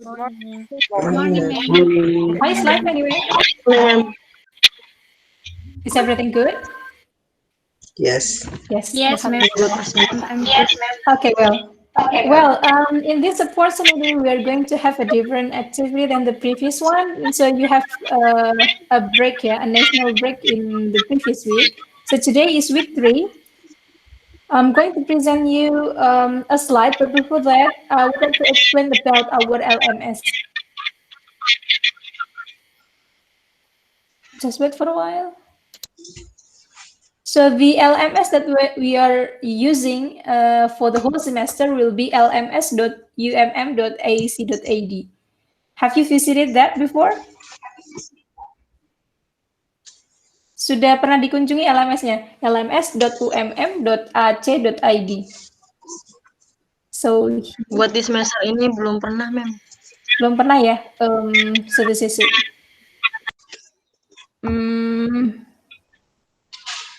Good morning. Good morning, ma'am. How is life anyway? Is everything good? Yes. Yes. Yes, ma'am. Alhamdulillah. I'm good. Okay, in this opportunity, we are going to have a different activity than the previous one. So you have a break here, a national break in the previous week. So today is week 3. I'm going to present you a slide, but before that, I would like to explain about our LMS. Just wait for a while. So the LMS that we are using for the whole semester will be lms.umm.ac.id. Have you visited that before? Sudah pernah dikunjungi LMS-nya? lms.umm.ac.id. So Buat di semester ini belum pernah, ma'am. belum pernah ya? So this is it.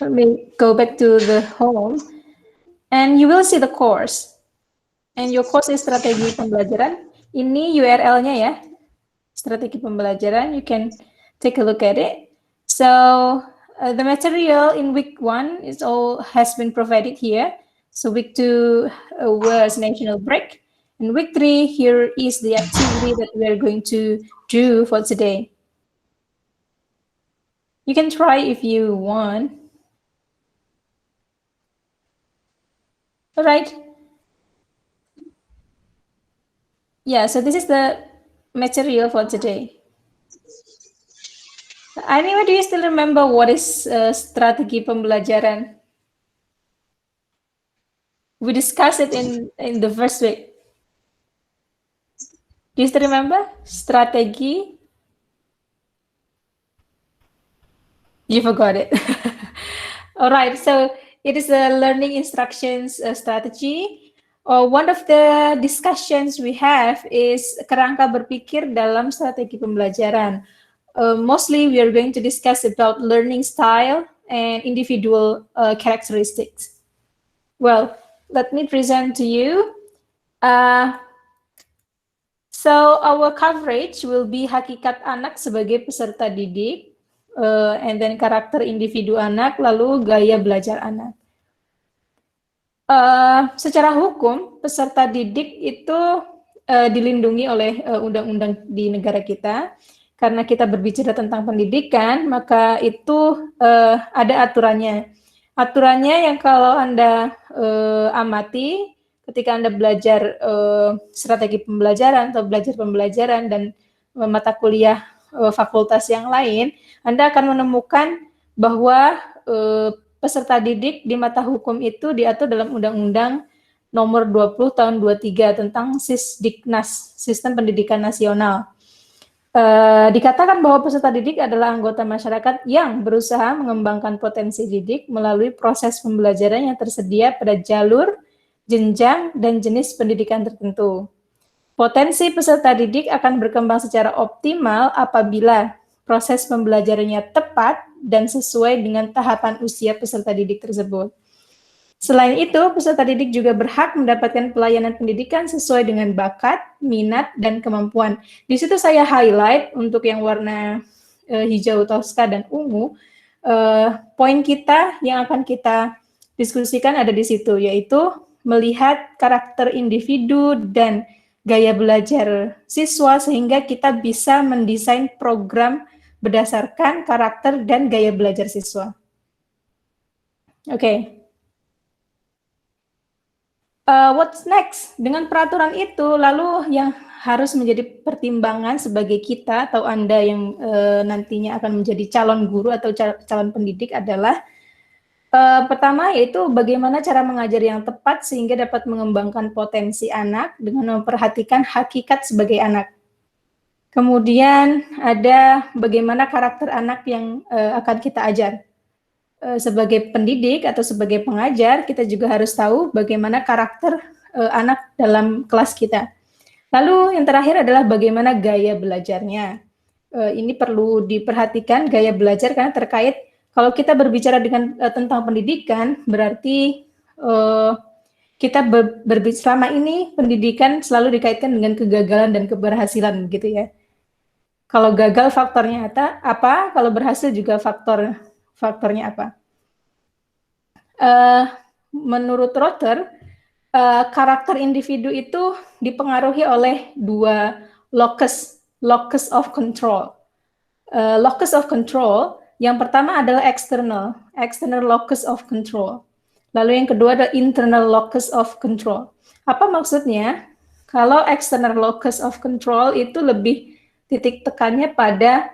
Let me go back to the home, and you will see the course. And your course is strategi pembelajaran. Ini URL-nya ya, strategi pembelajaran. You can take a look at it. So the material in week 1 has been provided here. So week 2 was national break. In week 3, here is the activity that we are going to do for today. You can try if you want. All right. Yeah, so this is the material for today. Anyway, do you still remember what is strategi pembelajaran? We discussed it in the first week. Do you still remember? Strategi? You forgot it. All right, so it is a learning instructions strategy. One of the discussions we have is kerangka berpikir dalam strategi pembelajaran. Mostly we are going to discuss about learning style and individual characteristics. Well, let me present to you. So our coverage will be hakikat anak sebagai peserta didik, and then karakter individu anak, lalu gaya belajar anak. Secara hukum, peserta didik itu dilindungi oleh undang-undang di negara kita. Karena kita berbicara tentang pendidikan, maka itu ada aturannya. Aturannya yang kalau Anda amati, ketika Anda belajar strategi pembelajaran atau belajar pembelajaran dan mata kuliah fakultas yang lain, Anda akan menemukan bahwa peserta didik di mata hukum itu diatur dalam Undang-Undang Nomor 20 Tahun 23 tentang Sisdiknas, Sistem Pendidikan Nasional. Dikatakan bahwa peserta didik adalah anggota masyarakat yang berusaha mengembangkan potensi didik melalui proses pembelajaran yang tersedia pada jalur, jenjang, dan jenis pendidikan tertentu. Potensi peserta didik akan berkembang secara optimal apabila proses pembelajarannya tepat dan sesuai dengan tahapan usia peserta didik tersebut. Selain itu, peserta didik juga berhak mendapatkan pelayanan pendidikan sesuai dengan bakat, minat, dan kemampuan. Di situ saya highlight untuk yang warna hijau toska dan ungu, poin kita yang akan kita diskusikan ada di situ, yaitu melihat karakter individu dan gaya belajar siswa sehingga kita bisa mendesain program berdasarkan karakter dan gaya belajar siswa. Oke. What's next? Dengan peraturan itu, lalu yang harus menjadi pertimbangan sebagai kita atau Anda yang nantinya akan menjadi calon guru atau calon pendidik adalah pertama yaitu bagaimana cara mengajar yang tepat sehingga dapat mengembangkan potensi anak dengan memperhatikan hakikat sebagai anak. Kemudian ada bagaimana karakter anak yang akan kita ajar. Sebagai pendidik atau sebagai pengajar, kita juga harus tahu bagaimana karakter anak dalam kelas kita. Lalu yang terakhir adalah bagaimana gaya belajarnya. Ini perlu diperhatikan gaya belajar karena terkait kalau kita berbicara tentang pendidikan, berarti kita selama ini pendidikan selalu dikaitkan dengan kegagalan dan keberhasilan gitu ya. Kalau gagal faktornya apa? Kalau berhasil juga faktornya apa? Menurut Rother, karakter individu itu dipengaruhi oleh dua locus of control. Locus of control yang pertama adalah external locus of control. Lalu yang kedua adalah internal locus of control. Apa maksudnya? Kalau external locus of control itu lebih titik tekannya pada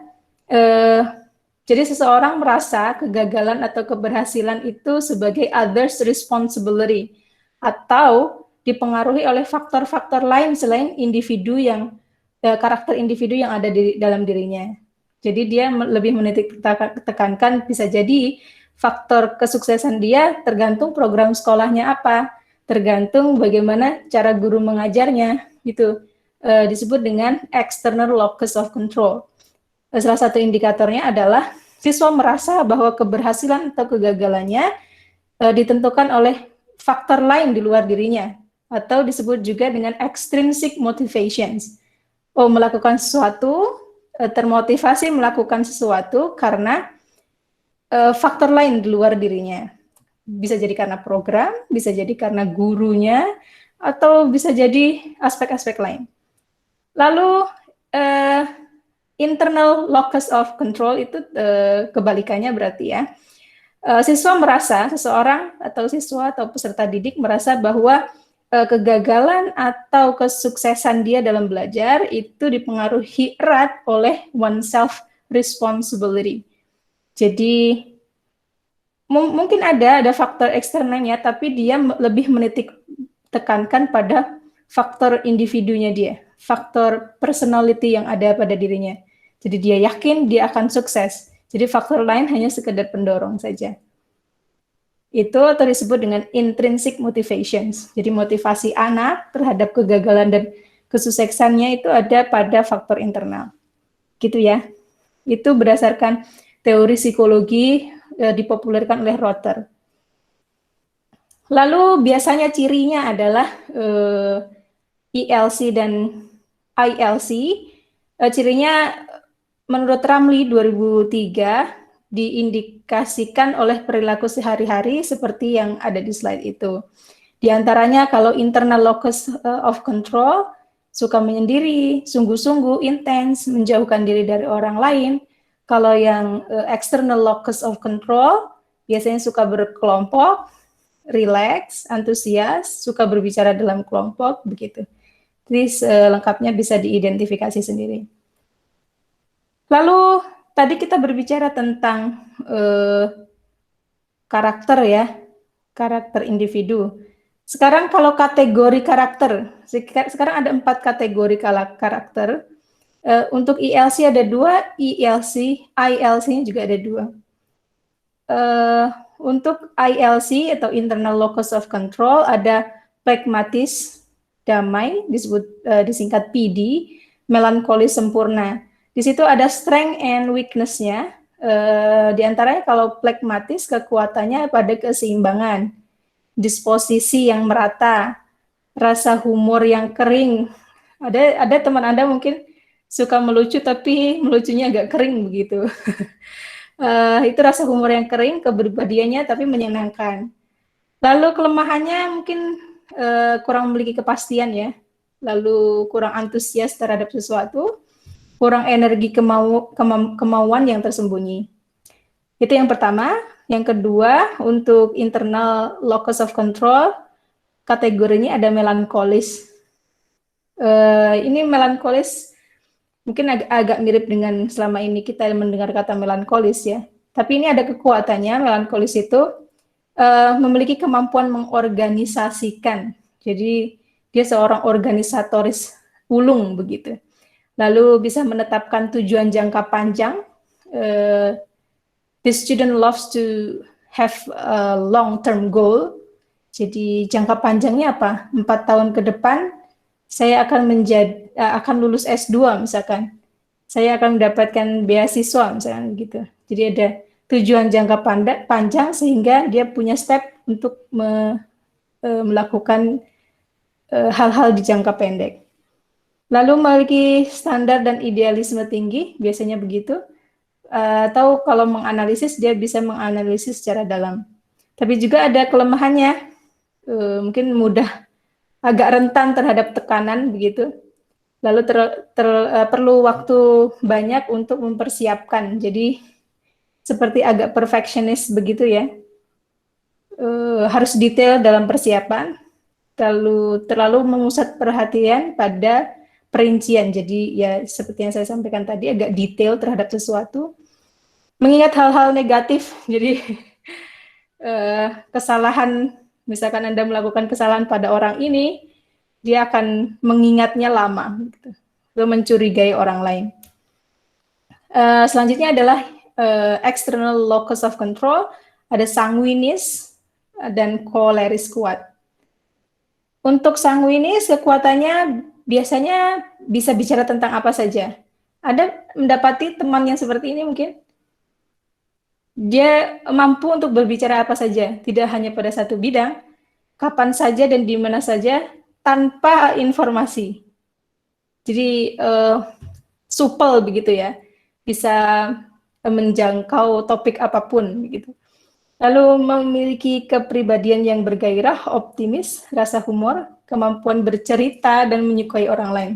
jadi seseorang merasa kegagalan atau keberhasilan itu sebagai others responsibility atau dipengaruhi oleh faktor-faktor lain selain individu yang karakter individu yang ada di dalam dirinya. Jadi dia lebih menitik tekankan bisa jadi faktor kesuksesan dia tergantung program sekolahnya apa, tergantung bagaimana cara guru mengajarnya, gitu. Disebut dengan external locus of control. Salah satu indikatornya adalah siswa merasa bahwa keberhasilan atau kegagalannya ditentukan oleh faktor lain di luar dirinya, atau disebut juga dengan extrinsic motivations. Melakukan sesuatu, termotivasi melakukan sesuatu karena faktor lain di luar dirinya. Bisa jadi karena program, bisa jadi karena gurunya, atau bisa jadi aspek-aspek lain. Lalu internal locus of control itu kebalikannya berarti ya. Seseorang atau siswa atau peserta didik merasa bahwa kegagalan atau kesuksesan dia dalam belajar itu dipengaruhi erat oleh oneself responsibility. Jadi mungkin ada faktor eksternalnya, tapi dia lebih menitik tekankan pada faktor individunya dia, faktor personality yang ada pada dirinya. Jadi dia yakin dia akan sukses. Jadi faktor lain hanya sekedar pendorong saja. Itu atau disebut dengan intrinsic motivations. Jadi motivasi anak terhadap kegagalan dan kesuksesannya itu ada pada faktor internal. Gitu ya. Itu berdasarkan teori psikologi dipopulerkan oleh Rother. Lalu biasanya cirinya adalah ELC dan ILC. Cirinya menurut Ramli 2003 diindikasikan oleh perilaku sehari-hari seperti yang ada di slide itu. Di antaranya kalau internal locus of control, suka menyendiri, sungguh-sungguh, intens, menjauhkan diri dari orang lain. Kalau yang external locus of control, biasanya suka berkelompok, relax, antusias, suka berbicara dalam kelompok, begitu. Jadi lengkapnya bisa diidentifikasi sendiri. Lalu tadi kita berbicara tentang karakter ya, karakter individu. Sekarang kalau kategori karakter, sekarang ada 4 kategori karakter. Untuk ILC ada 2, ILC-nya juga ada 2. Untuk ILC atau internal locus of control ada pragmatis, damai, disingkat PD, melankolis sempurna. Di situ ada strength and weakness-nya. Di antaranya kalau pragmatis, kekuatannya pada keseimbangan, disposisi yang merata, rasa humor yang kering. Ada teman Anda mungkin suka melucu tapi melucunya agak kering begitu. Itu rasa humor yang kering, kepribadiannya tapi menyenangkan. Lalu kelemahannya mungkin kurang memiliki kepastian ya, lalu kurang antusias terhadap sesuatu, kurang energi kemauan yang tersembunyi. Itu yang pertama. Yang kedua, untuk internal locus of control, kategorinya ada melankolis. Ini melankolis mungkin agak mirip dengan selama ini kita mendengar kata melankolis ya. Tapi ini ada kekuatannya, melankolis itu memiliki kemampuan mengorganisasikan. Jadi dia seorang organisatoris ulung begitu. Lalu bisa menetapkan tujuan jangka panjang. The student loves to have a long-term goal. Jadi jangka panjangnya apa? 4 tahun ke depan saya akan lulus S2 misalkan. Saya akan mendapatkan beasiswa misalkan gitu. Jadi ada tujuan jangka panjang sehingga dia punya step untuk melakukan hal-hal di jangka pendek. Lalu memiliki standar dan idealisme tinggi, biasanya begitu. Atau kalau menganalisis, dia bisa menganalisis secara dalam. Tapi juga ada kelemahannya, mungkin mudah agak rentan terhadap tekanan begitu. Lalu perlu waktu banyak untuk mempersiapkan. Jadi seperti agak perfectionist begitu ya. Harus detail dalam persiapan. Terlalu memusat perhatian pada perincian. Jadi ya seperti yang saya sampaikan tadi, agak detail terhadap sesuatu. Mengingat hal-hal negatif. Jadi kesalahan, misalkan Anda melakukan kesalahan pada orang ini, dia akan mengingatnya lama, gitu. Lalu mencurigai orang lain. Selanjutnya adalah external locus of control, ada sanguinis dan koleris kuat. Untuk sanguinis, kekuatannya biasanya bisa bicara tentang apa saja. Ada mendapati teman yang seperti ini mungkin? Dia mampu untuk berbicara apa saja, tidak hanya pada satu bidang, kapan saja dan di mana saja, tanpa informasi. Jadi supel begitu ya, bisa menjangkau topik apapun begitu. Lalu memiliki kepribadian yang bergairah, optimis, rasa humor, kemampuan bercerita dan menyukai orang lain.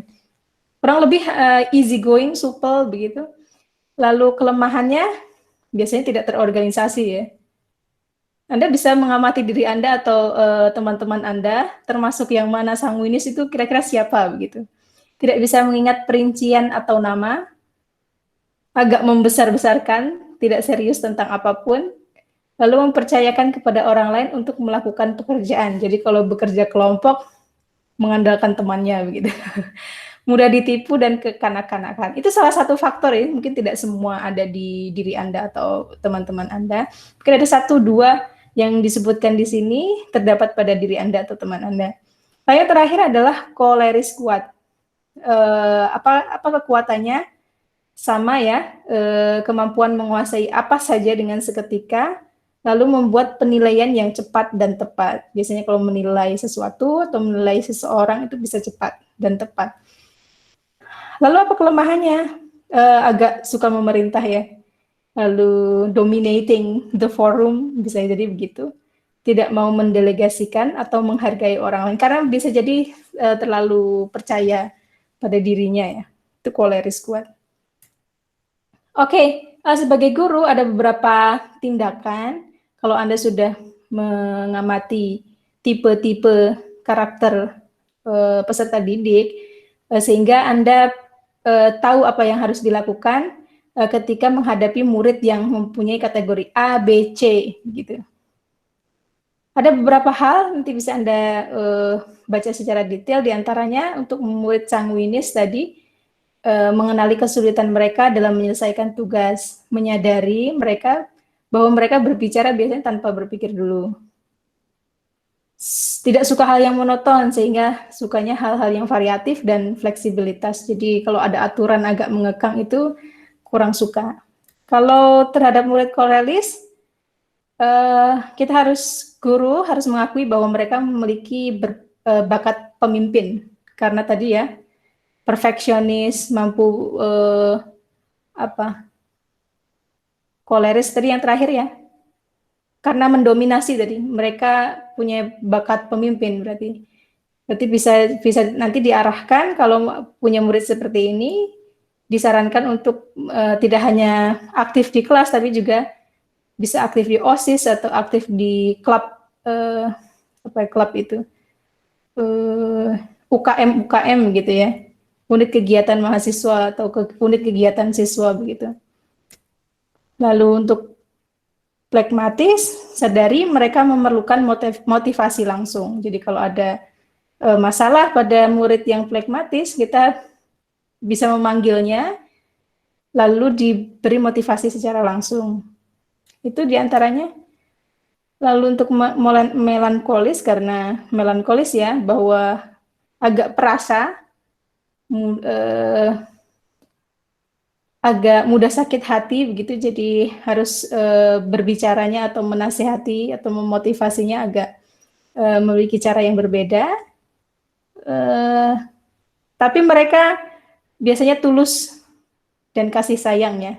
Kurang lebih easy going, supel begitu. Lalu kelemahannya biasanya tidak terorganisasi ya. Anda bisa mengamati diri Anda atau teman-teman Anda, termasuk yang mana sanguinis itu kira-kira siapa begitu. Tidak bisa mengingat perincian atau nama, agak membesar-besarkan, tidak serius tentang apapun, lalu mempercayakan kepada orang lain untuk melakukan pekerjaan. Jadi kalau bekerja kelompok, mengandalkan temannya begitu. Mudah ditipu dan kekanak-kanakan. Itu salah satu faktor ya, mungkin tidak semua ada di diri Anda atau teman-teman Anda. Mungkin ada 1-2 yang disebutkan di sini terdapat pada diri Anda atau teman Anda. Yang terakhir adalah koleris kuat. Apa kekuatannya? Sama ya, kemampuan menguasai apa saja dengan seketika, lalu membuat penilaian yang cepat dan tepat. Biasanya kalau menilai sesuatu atau menilai seseorang itu bisa cepat dan tepat. Lalu apa kelemahannya? Agak suka memerintah ya. Lalu dominating the forum, bisa jadi begitu. Tidak mau mendelegasikan atau menghargai orang lain. Karena bisa jadi terlalu percaya pada dirinya ya. Itu koleris kuat. Oke, sebagai guru ada beberapa tindakan. Kalau Anda sudah mengamati tipe-tipe karakter peserta didik, sehingga Anda tahu apa yang harus dilakukan ketika menghadapi murid yang mempunyai kategori A, B, C, gitu. Ada beberapa hal, nanti bisa Anda baca secara detail, diantaranya untuk murid sanguinis tadi, mengenali kesulitan mereka dalam menyelesaikan tugas, menyadari mereka bahwa mereka berbicara biasanya tanpa berpikir dulu. Tidak suka hal yang monoton, sehingga sukanya hal-hal yang variatif dan fleksibilitas. Jadi kalau ada aturan agak mengekang itu kurang suka. Kalau terhadap murid koleris, guru harus mengakui bahwa mereka memiliki bakat pemimpin. Karena tadi ya, perfeksionis, mampu koleris tadi yang terakhir ya, karena mendominasi tadi, mereka punya bakat pemimpin berarti bisa nanti diarahkan kalau punya murid seperti ini, disarankan untuk tidak hanya aktif di kelas tapi juga bisa aktif di OSIS atau aktif di klub klub itu UKM gitu ya, unit kegiatan mahasiswa atau unit kegiatan siswa begitu. Lalu untuk flegmatis, sadari mereka memerlukan motivasi langsung. Jadi kalau ada masalah pada murid yang flegmatis, kita bisa memanggilnya, lalu diberi motivasi secara langsung. Itu diantaranya. Lalu untuk melankolis, karena melankolis ya, bahwa agak perasa, agak mudah sakit hati begitu, jadi harus berbicaranya atau menasihati atau memotivasinya agak memiliki cara yang berbeda, tapi mereka biasanya tulus dan kasih sayang ya.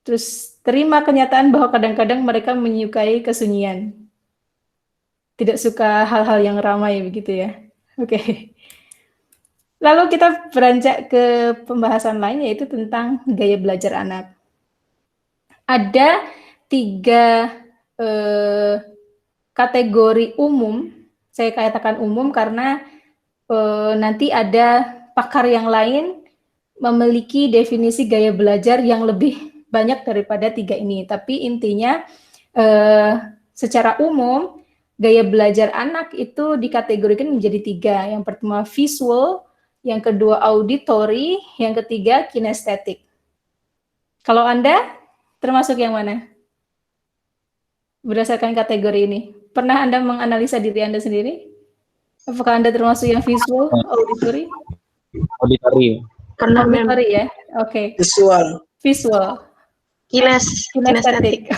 Terus terima kenyataan bahwa kadang-kadang mereka menyukai kesunyian. Tidak suka hal-hal yang ramai begitu ya. Oke. Lalu kita beranjak ke pembahasan lain, yaitu tentang gaya belajar anak. Ada 3 kategori umum, saya katakan umum karena nanti ada pakar yang lain memiliki definisi gaya belajar yang lebih banyak daripada 3 ini. Tapi intinya secara umum gaya belajar anak itu dikategorikan menjadi 3. Yang pertama visual, yang kedua auditory, yang ketiga kinestetik. Kalau Anda termasuk yang mana? Berdasarkan kategori ini. Pernah Anda menganalisa diri Anda sendiri? Apakah Anda termasuk yang visual, auditory? Auditory. Pernah, Mem. Auditory ya? Oke. Visual. Visual. Kinestetik.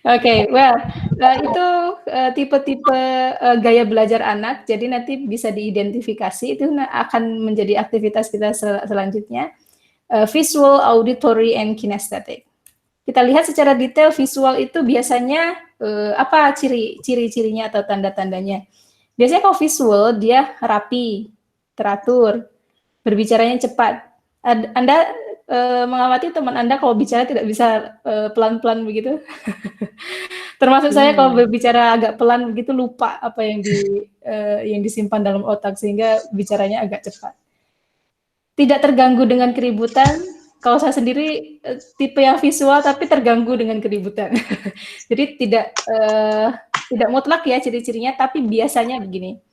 Oke, well, itu tipe-tipe gaya belajar anak, jadi nanti bisa diidentifikasi, itu akan menjadi aktivitas kita selanjutnya. Visual, auditory, and kinesthetic. Kita lihat secara detail visual itu biasanya apa ciri-cirinya atau tanda-tandanya. Biasanya kalau visual dia rapi, teratur, berbicaranya cepat. Anda mengamati teman Anda kalau bicara tidak bisa pelan-pelan begitu. Termasuk saya kalau berbicara agak pelan begitu lupa apa yang disimpan dalam otak sehingga bicaranya agak cepat. Tidak terganggu dengan keributan. Kalau saya sendiri tipe yang visual tapi terganggu dengan keributan. Jadi tidak mutlak ya ciri-cirinya, tapi biasanya begini.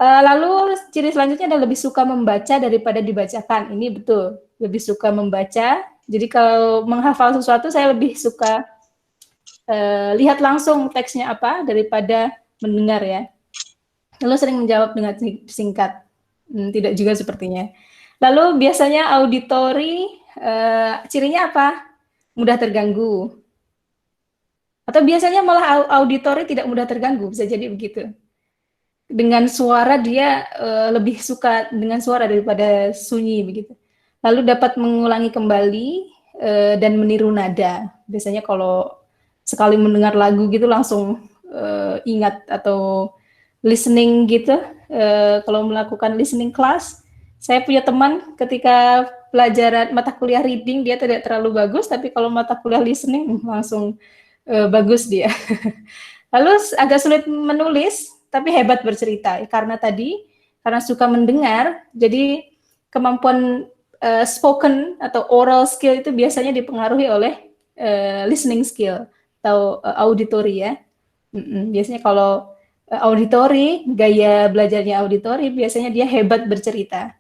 Lalu ciri selanjutnya adalah lebih suka membaca daripada dibacakan. Ini betul, lebih suka membaca. Jadi kalau menghafal sesuatu saya lebih suka lihat langsung teksnya apa daripada mendengar ya. Lalu sering menjawab dengan singkat. Tidak juga sepertinya. Lalu biasanya auditory, cirinya apa? Mudah terganggu. Atau biasanya malah auditory tidak mudah terganggu, bisa jadi begitu. Dengan suara dia lebih suka dengan suara daripada sunyi begitu. Lalu dapat mengulangi kembali dan meniru nada. Biasanya kalau sekali mendengar lagu gitu langsung ingat atau listening gitu. Kalau melakukan listening class, saya punya teman ketika pelajaran mata kuliah reading dia tidak terlalu bagus, tapi kalau mata kuliah listening langsung bagus dia. Lalu agak sulit menulis, tapi hebat bercerita karena suka mendengar, jadi kemampuan spoken atau oral skill itu biasanya dipengaruhi oleh listening skill atau auditory ya. Biasanya kalau auditory, gaya belajarnya auditory biasanya dia hebat bercerita.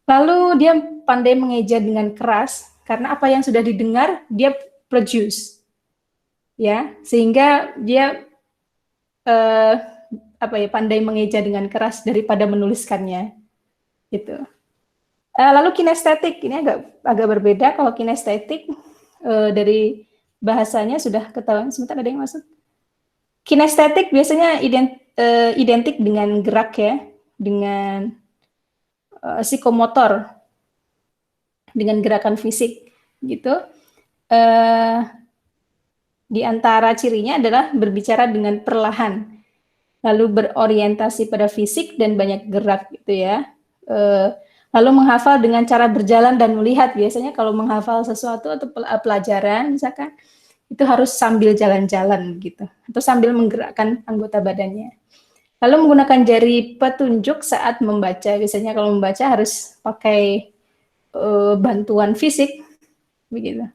Lalu dia pandai mengeja dengan keras karena apa yang sudah didengar dia produce, ya, sehingga dia pandai mengeja dengan keras daripada menuliskannya, gitu. Lalu kinestetik ini agak berbeda. Kalau kinestetik dari bahasanya sudah ketahuan. Sebentar ada yang masuk. Kinestetik biasanya identik dengan gerak ya, dengan psikomotor, dengan gerakan fisik, gitu. Di antara cirinya adalah berbicara dengan perlahan, lalu berorientasi pada fisik dan banyak gerak gitu ya. Lalu menghafal dengan cara berjalan dan melihat. Biasanya kalau menghafal sesuatu atau pelajaran misalkan itu harus sambil jalan-jalan gitu atau sambil menggerakkan anggota badannya. Lalu menggunakan jari petunjuk saat membaca. Biasanya kalau membaca harus pakai bantuan fisik begitu.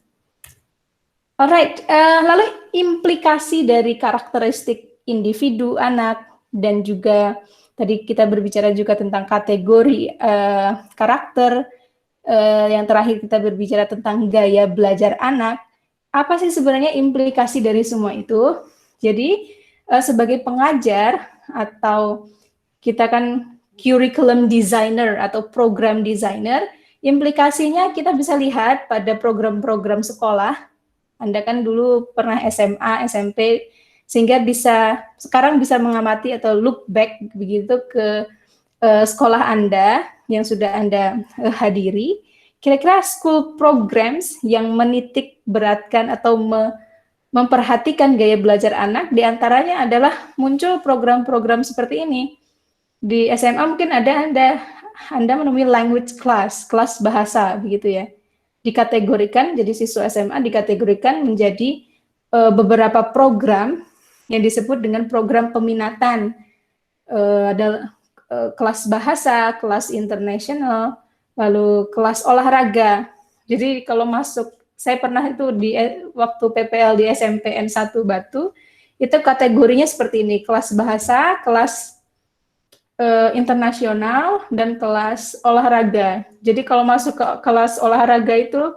Alright, lalu implikasi dari karakteristik individu anak dan juga tadi kita berbicara juga tentang kategori karakter, yang terakhir kita berbicara tentang gaya belajar anak. Apa sih sebenarnya implikasi dari semua itu? Jadi sebagai pengajar atau kita kan curriculum designer atau program designer, implikasinya kita bisa lihat pada program-program sekolah. Anda kan dulu pernah SMA, SMP, sehingga sekarang bisa mengamati atau look back begitu ke sekolah Anda yang sudah Anda hadiri. Kira-kira school programs yang menitik beratkan atau memperhatikan gaya belajar anak, diantaranya adalah muncul program-program seperti ini. Di SMA mungkin Anda menemui language class, kelas bahasa begitu ya. Dikategorikan, jadi siswa SMA dikategorikan menjadi beberapa program yang disebut dengan program peminatan. Ada kelas bahasa, kelas internasional, lalu kelas olahraga. Jadi kalau masuk, saya pernah itu waktu PPL di SMPN 1 Batu, itu kategorinya seperti ini, kelas bahasa, kelas internasional, dan kelas olahraga. Jadi kalau masuk ke kelas olahraga itu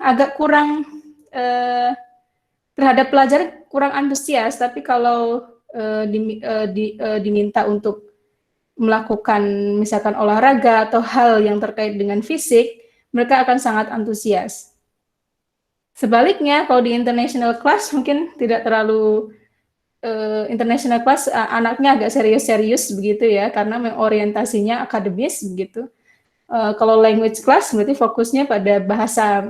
agak kurang terhadap pelajar kurang antusias, tapi kalau diminta untuk melakukan misalkan olahraga atau hal yang terkait dengan fisik, mereka akan sangat antusias. Sebaliknya, kalau di international class mungkin tidak terlalu international class, anaknya agak serius-serius begitu ya, karena orientasinya akademis begitu. Kalau language class berarti fokusnya pada bahasa.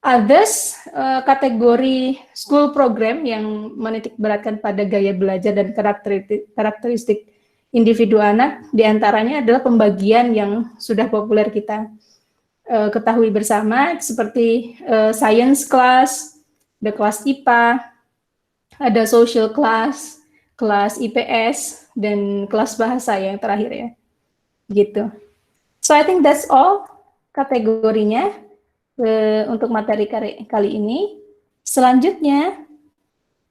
Others, kategori school program yang menitik beratkan pada gaya belajar dan karakteristik individu anak, diantaranya adalah pembagian yang sudah populer kita ketahui bersama, seperti science class, ada kelas IPA, ada social class, kelas IPS, dan kelas bahasa yang terakhir ya, gitu. So I think that's all kategorinya untuk materi kali ini. Selanjutnya,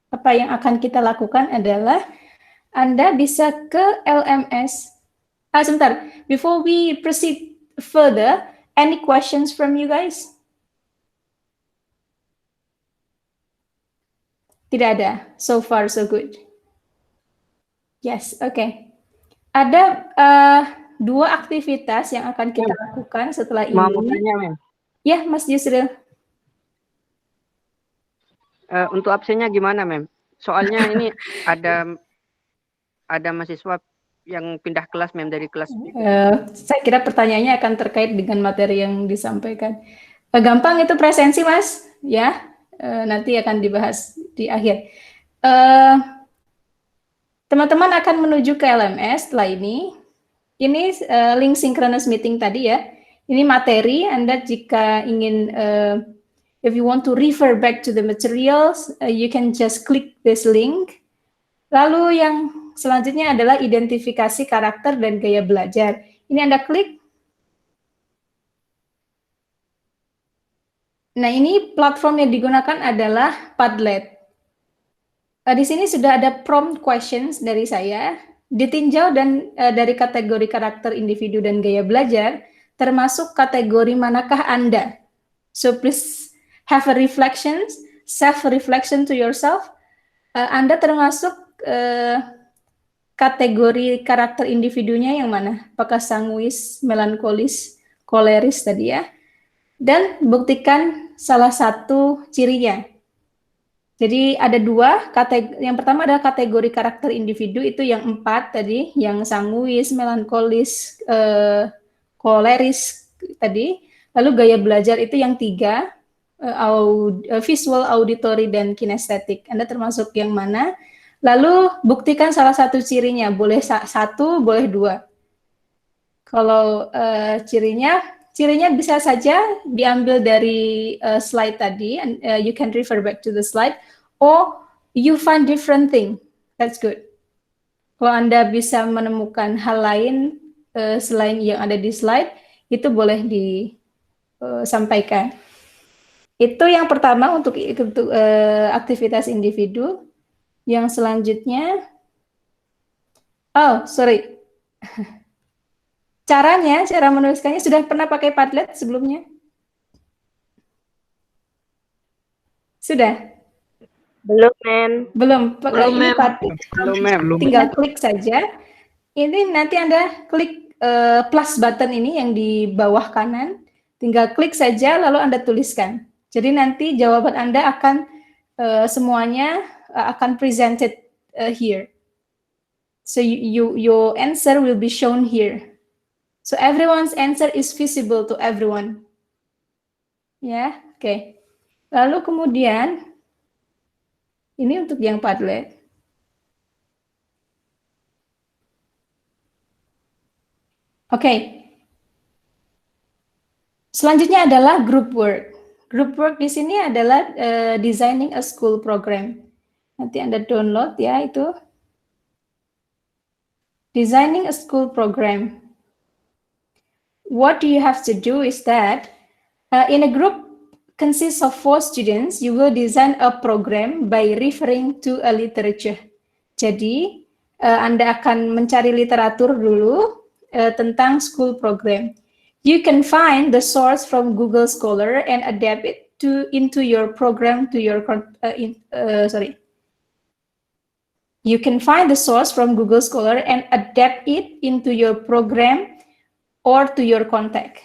apa yang akan kita lakukan adalah Anda bisa ke LMS. Sebentar, before we proceed further, any questions from you guys? Tidak ada. So far, so good. Yes, okay. Ada 2 aktivitas yang akan kita lakukan setelah ini. Mau tanya, Mem. Ya, Mas Yusril. Untuk absennya gimana, Mem? Soalnya ini ada mahasiswa yang pindah kelas, Mem, dari kelas. Saya kira pertanyaannya akan terkait dengan materi yang disampaikan. Gampang itu presensi, Mas. Ya, nanti akan dibahas di akhir. Teman-teman akan menuju ke LMS setelah ini. Ini link synchronous meeting tadi ya. Ini materi, Anda jika ingin, if you want to refer back to the materials, you can just click this link. Lalu yang selanjutnya adalah identifikasi karakter dan gaya belajar. Ini Anda klik. Nah, ini platform yang digunakan adalah Padlet. Di sini sudah ada prompt questions dari saya, ditinjau dan dari kategori karakter individu dan gaya belajar, termasuk kategori manakah Anda. So please have a reflection, self-reflection to yourself. Anda termasuk kategori karakter individunya yang mana? Apakah sanguis, melankolis, koleris tadi ya? Dan buktikan salah satu cirinya. Jadi ada 2, yang pertama adalah kategori karakter individu, itu yang 4 tadi, yang sanguis, melankolis, koleris tadi. Lalu gaya belajar itu yang 3, visual, auditory, dan kinestetik. Anda termasuk yang mana? Lalu buktikan salah satu cirinya, boleh 1, boleh 2. Kalau cirinya bisa saja diambil dari slide tadi, and you can refer back to the slide, or you find different thing, that's good. Kalau Anda bisa menemukan hal lain selain yang ada di slide, itu boleh disampaikan. Itu yang pertama untuk aktivitas individu. Yang selanjutnya, cara menuliskannya, sudah pernah pakai Padlet sebelumnya? Sudah? Belum, Mem. Belum, Mem. Belum, Mem. Tinggal klik saja. Ini nanti Anda klik plus button ini yang di bawah kanan, tinggal klik saja lalu Anda tuliskan. Jadi nanti jawaban Anda akan semuanya akan presented here. So your answer will be shown here. So everyone's answer is visible to everyone. Ya, oke. Lalu kemudian ini untuk yang Padlet. Oke. Selanjutnya adalah group work. Group work di sini adalah designing a school program. Nanti Anda download ya itu. Designing a school program. What do you have to do is that in a group consists of 4 students, you will design a program by referring to a literature. Jadi, Anda akan mencari literatur dulu tentang school program. You can find the source from Google Scholar and adapt it into your program to your You can find the source from Google Scholar and adapt it into your program or to your contact.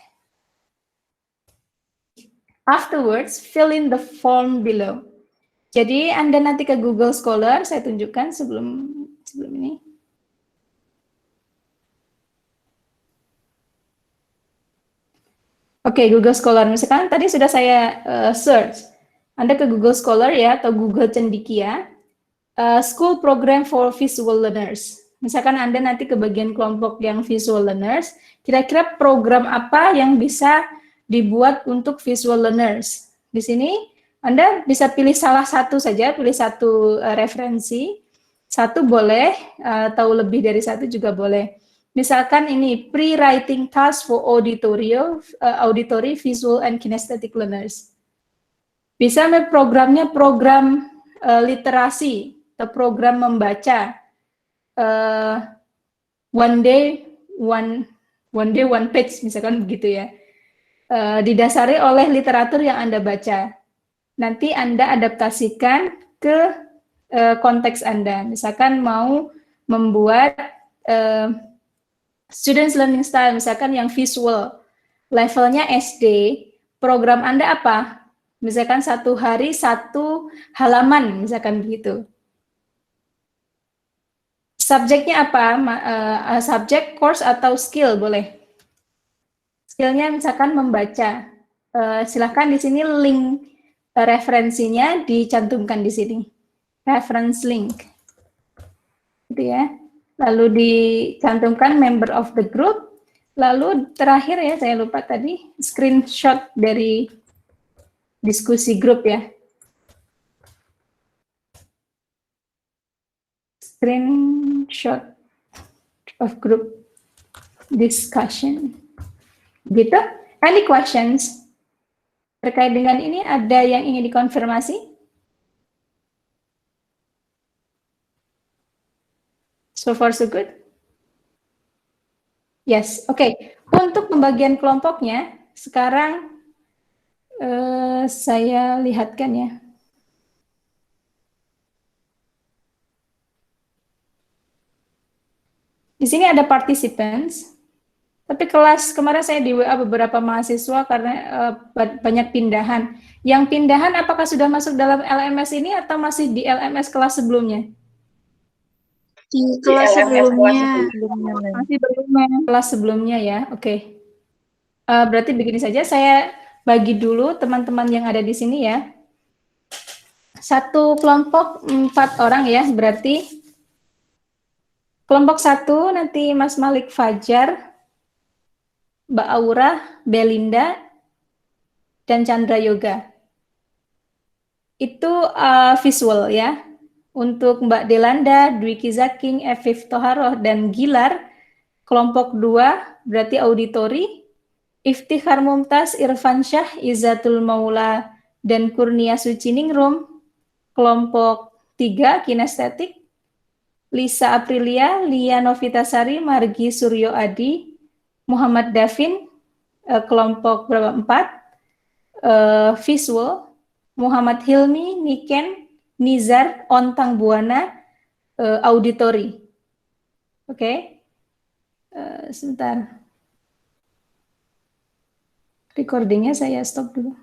Afterwards, fill in the form below. Jadi Anda nanti ke Google Scholar, saya tunjukkan sebelum ini. Oke, Google Scholar. Misalkan tadi sudah saya search. Anda ke Google Scholar ya, atau Google Cendekia. School Program for Visual Learners. Misalkan Anda nanti ke bagian kelompok yang visual learners, kira-kira program apa yang bisa dibuat untuk visual learners. Di sini Anda bisa pilih salah satu saja, pilih satu referensi. Satu boleh, atau lebih dari satu juga boleh. Misalkan ini pre-writing task for auditory, visual, and kinesthetic learners. Bisa programnya program literasi, atau program membaca one day one page, misalkan begitu ya, didasari oleh literatur yang Anda baca. Nanti Anda adaptasikan ke konteks Anda. Misalkan mau membuat students learning style, misalkan yang visual, levelnya SD, program Anda apa? Misalkan 1 hari 1 halaman, misalkan begitu. Subjeknya apa? Subjek, course, atau skill boleh. Skillnya misalkan membaca. Silahkan di sini link referensinya dicantumkan di sini. Reference link. Gitu ya. Lalu dicantumkan member of the group. Lalu terakhir ya, saya lupa tadi, screenshot dari diskusi grup ya. Screenshot of group discussion. Gitu? Any questions? Terkait dengan ini, ada yang ingin dikonfirmasi? So far so good? Yes, oke. Untuk pembagian kelompoknya, sekarang saya lihatkan ya. Di sini ada participants, tapi kelas kemarin saya di WA beberapa mahasiswa karena banyak pindahan. Yang pindahan apakah sudah masuk dalam LMS ini atau masih di LMS kelas sebelumnya? Di kelas sebelumnya. Masih belum kelas sebelumnya ya, oke. Berarti begini saja, saya bagi dulu teman-teman yang ada di sini ya. Satu kelompok 4 orang ya, berarti kelompok 1 nanti Mas Malik Fajar, Mbak Aura, Belinda, dan Chandra Yoga. Itu visual ya. Untuk Mbak Delanda, Dwiki Zaking, Efif Toharoh, dan Gilar, kelompok 2 berarti auditori, Iftikhar Mumtaz, Irfan Syah, Izzatul Maula, dan Kurnia Suciningrum, kelompok 3 kinestetik, Lisa Aprilia, Lia Novitasari, Margi Suryo Adi, Muhammad Davin, kelompok berapa? 4, visual, Muhammad Hilmi, Niken, Nizar, Ontang Buana, auditori. Oke. Sebentar. Recordingnya saya stop dulu.